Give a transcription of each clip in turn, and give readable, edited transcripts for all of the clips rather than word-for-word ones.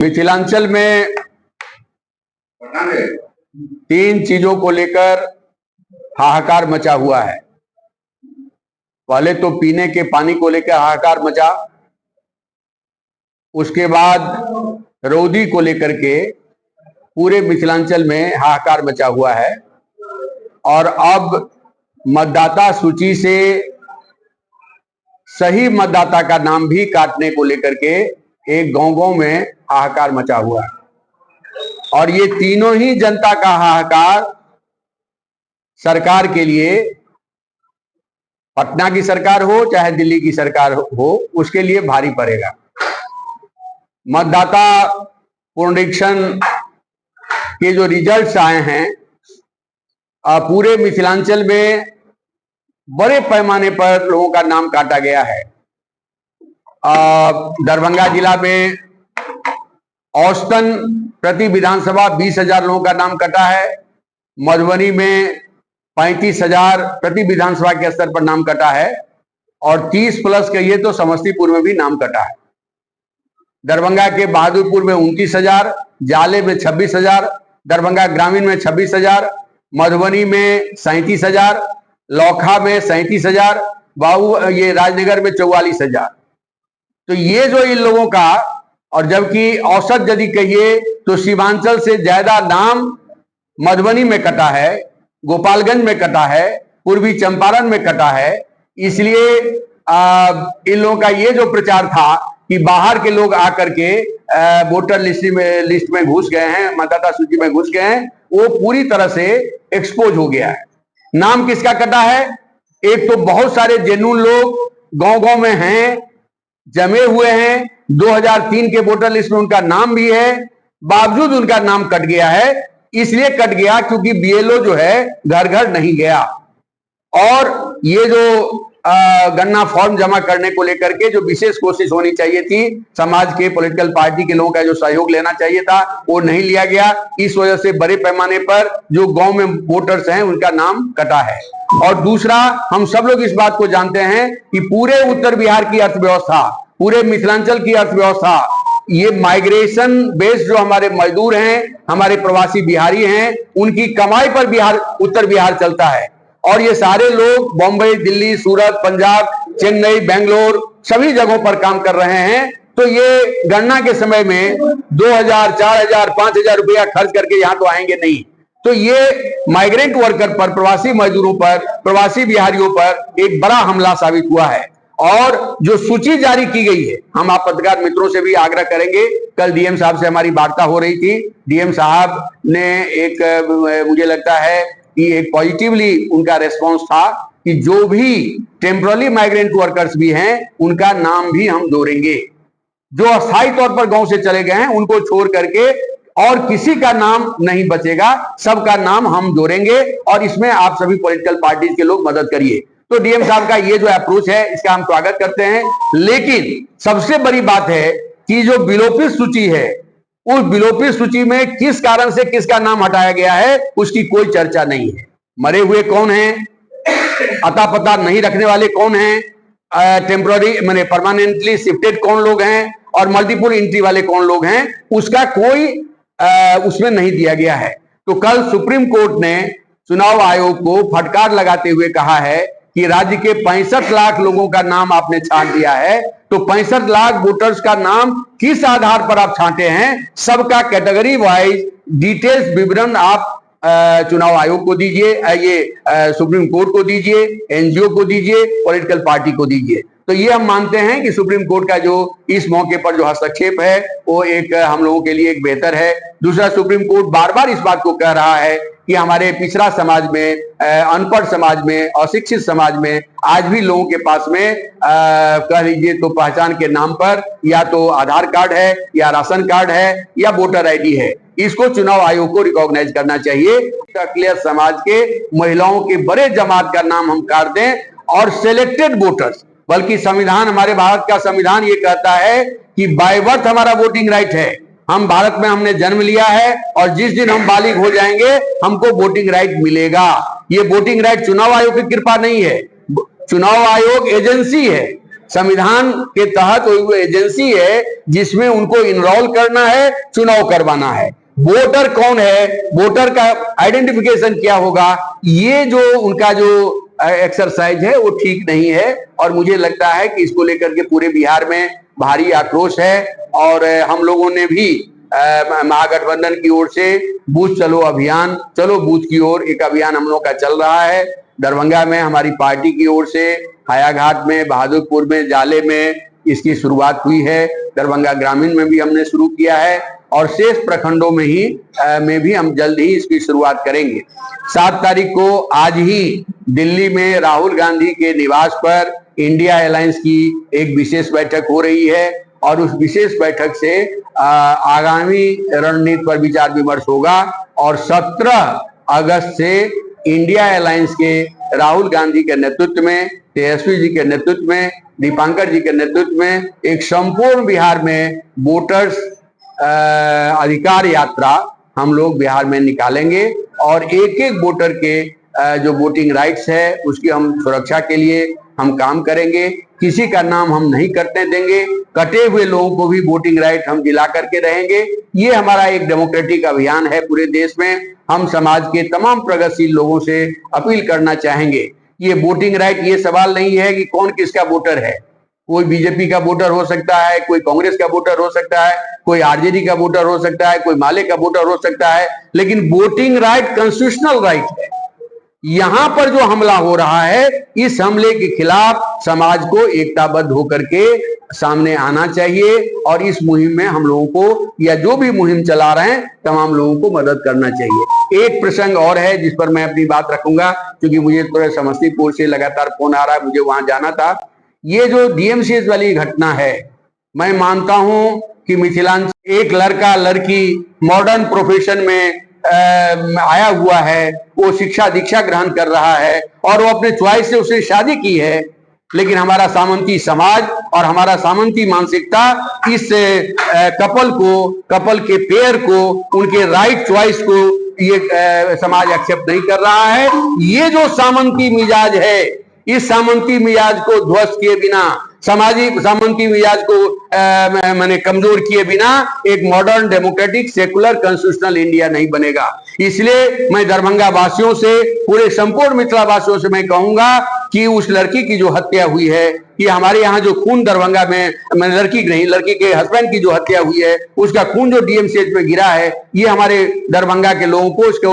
मिथिलांचल में 3 चीजों को लेकर हाहाकार मचा हुआ है। पहले तो पीने के पानी को लेकर हाहाकार मचा, उसके बाद रौदी को लेकर के पूरे मिथिलांचल में हाहाकार मचा हुआ है और अब मतदाता सूची से सही मतदाता का नाम भी काटने को लेकर के एक गांव-गांव में हाहाकार मचा हुआ है। और ये तीनों ही जनता का हाहाकार सरकार के लिए, पटना की सरकार हो चाहे दिल्ली की सरकार हो, उसके लिए भारी पड़ेगा। मतदाता पुनरीक्षण के जो रिजल्ट्स आए हैं, पूरे मिथिलांचल में बड़े पैमाने पर लोगों का नाम काटा गया है। दरभंगा जिला में औसतन प्रति विधानसभा 20,000 लोगों का नाम कटा है। मधुबनी में 35,000 प्रति विधानसभा के स्तर पर नाम कटा है और 30 प्लस कहिए तो समस्तीपुर में भी नाम कटा है। दरभंगा के बहादुरपुर में 29,000, जाले में 26,000, दरभंगा ग्रामीण में 26,000, मधुबनी में 37,000, लौखा में 37,000, ये राजनगर में 44,000। तो ये जो इन लोगों का, और जबकि औसत यदि कहिए तो सीमांचल से ज्यादा नाम मधुबनी में कटा है, गोपालगंज में कटा है, पूर्वी चंपारण में कटा है। इसलिए इन लोगों का ये जो प्रचार था कि बाहर के लोग आकर के वोटर लिस्ट में घुस गए हैं, मतदाता सूची में घुस गए हैं, वो पूरी तरह से एक्सपोज हो गया है। नाम किसका कटा है? एक तो बहुत सारे जेन्युइन लोग गांव-गांव में हैं, जमे हुए हैं, 2003 के वोटर लिस्ट में उनका नाम भी है, बावजूद उनका नाम कट गया है। इसलिए कट गया क्योंकि बीएलओ जो है घर घर नहीं गया। और ये जो गन्ना फॉर्म जमा करने को लेकर के जो विशेष कोशिश होनी चाहिए थी, समाज के पॉलिटिकल पार्टी के लोगों का जो सहयोग लेना चाहिए था, वो नहीं लिया गया। इस वजह से बड़े पैमाने पर जो गांव में वोटर्स हैं उनका नाम कटा है। और दूसरा, हम सब लोग इस बात को जानते हैं कि पूरे उत्तर बिहार की अर्थव्यवस्था, पूरे मिथिलांचल की अर्थव्यवस्था, ये माइग्रेशन बेस्ड जो हमारे मजदूर हैं, हमारे प्रवासी बिहारी हैं, उनकी कमाई पर उत्तर बिहार चलता है। और ये सारे लोग बॉम्बे, दिल्ली, सूरत, पंजाब, चेन्नई, बेंगलोर सभी जगहों पर काम कर रहे हैं। तो ये गणना के समय में 2,000, 4,000, 5,000 रुपया खर्च करके यहां तो आएंगे नहीं। तो ये माइग्रेंट वर्कर पर, प्रवासी मजदूरों पर, प्रवासी बिहारियों पर एक बड़ा हमला साबित हुआ है। और जो सूची जारी की गई है, हम आप पत्रकार मित्रों से भी आग्रह करेंगे। कल डीएम साहब से हमारी वार्ता हो रही थी। डीएम साहब ने एक, मुझे लगता है कि एक पॉजिटिवली उनका रेस्पॉन्स था कि जो भी टेम्पररी माइग्रेंट वर्कर्स भी हैं, उनका नाम भी हम जोड़ेंगे। जो अस्थायी तौर पर गांव से चले गए हैं, उनको छोड़ करके और किसी का नाम नहीं बचेगा, सबका नाम हम जोड़ेंगे। और इसमें आप सभी पॉलिटिकल पार्टीज के लोग मदद करिए। तो डीएम साहब का ये जो अप्रोच है, इसका हम स्वागत करते हैं। लेकिन सबसे बड़ी बात है कि जो विलोपित सूची है, उस विलोपित सूची में किस कारण से किसका नाम हटाया गया है, उसकी कोई चर्चा नहीं है। मरे हुए कौन हैं, अता पता नहीं रखने वाले कौन हैं, टेम्पररी माने परमानेंटली शिफ्टेड कौन लोग हैं, और मल्टीपल एंट्री वाले कौन लोग हैं, उसका कोई उसमें नहीं दिया गया है। तो कल सुप्रीम कोर्ट ने चुनाव आयोग को फटकार लगाते हुए कहा है कि राज्य के 65 लाख लोगों का नाम आपने छांट दिया है, तो 65 लाख वोटर्स का नाम किस आधार पर आप छांटे हैं, सबका कैटेगरी वाइज डिटेल्स विवरण आप चुनाव आयोग को दीजिए, ये सुप्रीम कोर्ट को दीजिए, एनजीओ को दीजिए, पॉलिटिकल पार्टी को दीजिए। तो ये हम मानते हैं कि सुप्रीम कोर्ट का जो इस मौके पर जो हस्तक्षेप है, वो एक हम लोगों के लिए एक बेहतर है। दूसरा, सुप्रीम कोर्ट बार बार इस बात को कह रहा है कि हमारे पिछड़ा समाज में, अनपढ़ समाज में, अशिक्षित समाज में आज भी लोगों के पास में कह लीजिए तो पहचान के नाम पर या तो आधार कार्ड है, या राशन कार्ड है, या वोटर आईडी है। इसको चुनाव आयोग को रिकॉग्नाइज करना चाहिए। क्लियर समाज के महिलाओं के बड़े जमात का नाम हम काट दें, और सिलेक्टेड वोटर्स, बल्कि संविधान, हमारे भारत का संविधान ये कहता है कि बाय बर्थ हमारा वोटिंग राइट है। हम भारत में हमने जन्म लिया है और जिस दिन हम बालिग हो जाएंगे हमको वोटिंग राइट मिलेगा। ये वोटिंग राइट चुनाव आयोग की कृपा नहीं है, चुनाव आयोग एजेंसी है। संविधान के तहत वो एजेंसी है जिसमें उनको इनरोल करना है, चुनाव करवाना है। वोटर कौन है, वोटर का आइडेंटिफिकेशन क्या होगा, ये जो उनका जो एक्सरसाइज है वो ठीक नहीं है। और मुझे लगता है कि इसको लेकर के पूरे बिहार में भारी आक्रोश है। और हम लोगों ने भी महागठबंधन की ओर से बूथ चलो अभियान, चलो बूथ की ओर एक अभियान हम लोग का चल रहा है। दरभंगा में हमारी पार्टी की ओर से हायाघाट में, बहादुरपुर में, जाले में इसकी शुरुआत हुई है। दरभंगा ग्रामीण में भी हमने शुरू किया है और शेष प्रखंडों में भी हम जल्द ही इसकी शुरुआत करेंगे। 7 तारीख को आज ही दिल्ली में राहुल गांधी के निवास पर इंडिया अलायंस की एक विशेष बैठक हो रही है और उस विशेष बैठक से आगामी रणनीति पर विचार विमर्श होगा। और 17 अगस्त से इंडिया अलायंस के राहुल गांधी के नेतृत्व में, तेजस्वी जी के नेतृत्व में, दीपांकर जी के नेतृत्व में एक संपूर्ण बिहार में वोटर्स अधिकार यात्रा हम लोग बिहार में निकालेंगे और एक एक वोटर के जो वोटिंग राइट्स है उसकी हम सुरक्षा के लिए हम काम करेंगे। किसी का नाम हम नहीं कटने देंगे, कटे हुए लोगों को भी वोटिंग राइट हम दिला करके रहेंगे। ये हमारा एक डेमोक्रेटिक अभियान है पूरे देश में। हम समाज के तमाम प्रगतिशील लोगों से अपील करना चाहेंगे, ये वोटिंग राइट ये सवाल नहीं है कि कौन किसका वोटर है। कोई बीजेपी का वोटर हो सकता है, कोई कांग्रेस का वोटर हो सकता है, कोई आरजेडी का वोटर हो सकता है, कोई माले का वोटर हो सकता है, लेकिन वोटिंग राइट कॉन्स्टिट्यूशनल राइट है। यहां पर जो हमला हो रहा है, इस हमले के खिलाफ समाज को एकताबद्ध होकर के सामने आना चाहिए और इस मुहिम में हम लोगों को, या जो भी मुहिम चला रहे हैं, तमाम लोगों को मदद करना चाहिए। एक प्रसंग और है जिस पर मैं अपनी बात रखूंगा, क्योंकि मुझे थोड़ा समस्तीपुर से लगातार फोन आ रहा है, मुझे वहां जाना था। ये जो डीएमसीएच वाली घटना है, मैं मानता हूं कि मिथिलांचल एक लड़का लड़की मॉडर्न प्रोफेशन में आया हुआ है, वो शिक्षा दीक्षा ग्रहण कर रहा है और वो अपने च्वाइस से उसने शादी की है, लेकिन हमारा सामंती समाज और हमारा सामंती मानसिकता इस कपल के पेयर को, उनके राइट चॉइस को ये समाज एक्सेप्ट नहीं कर रहा है। ये जो सामंती मिजाज है, इस सामंती मिजाज को ध्वस्त किए बिना, सामंती मिजाज को मैंने कमजोर किए बिना एक modern democratic secular constitutional India नहीं बनेगा। इसलिए मैं दरभंगा वासियों से, पूरे संपूर्ण मिथिला वासियों से मैं कहूंगा कि उस लड़की की जो हत्या हुई है, ये हमारे यहाँ जो खून दरभंगा में, लड़की नहीं, लड़की के हस्बैंड की जो हत्या हुई है, उसका खून जो डीएमसीएच में गिरा है, ये हमारे दरभंगा के लोगों को इसको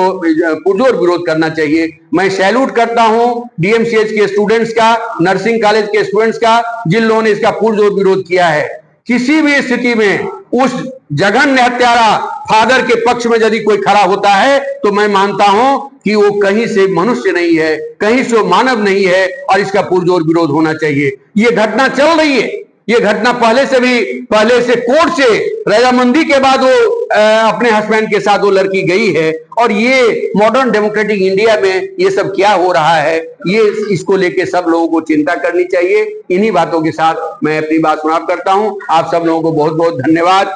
पुरजोर विरोध करना चाहिए। मैं सैल्यूट करता हूं डीएमसीएच के स्टूडेंट्स का, नर्सिंग कॉलेज के स्टूडेंट्स का, जिन लोगों ने इसका पुरजोर विरोध किया है। किसी भी स्थिति में उस जघन्य हत्यारा फादर के पक्ष में यदि कोई खड़ा होता है तो मैं मानता हूं कि वो कहीं से मनुष्य नहीं है, कहीं से मानव नहीं है और इसका पुरजोर विरोध होना चाहिए। ये घटना चल रही है, ये घटना पहले से कोर्ट से रजामंदी के बाद वो अपने हस्बैंड के साथ वो लड़की गई है। और ये मॉडर्न डेमोक्रेटिक इंडिया में ये सब क्या हो रहा है, ये इसको लेके सब लोगों को चिंता करनी चाहिए। इन्हीं बातों के साथ मैं अपनी बात समाप्त करता हूं। आप सब लोगों को बहुत बहुत धन्यवाद।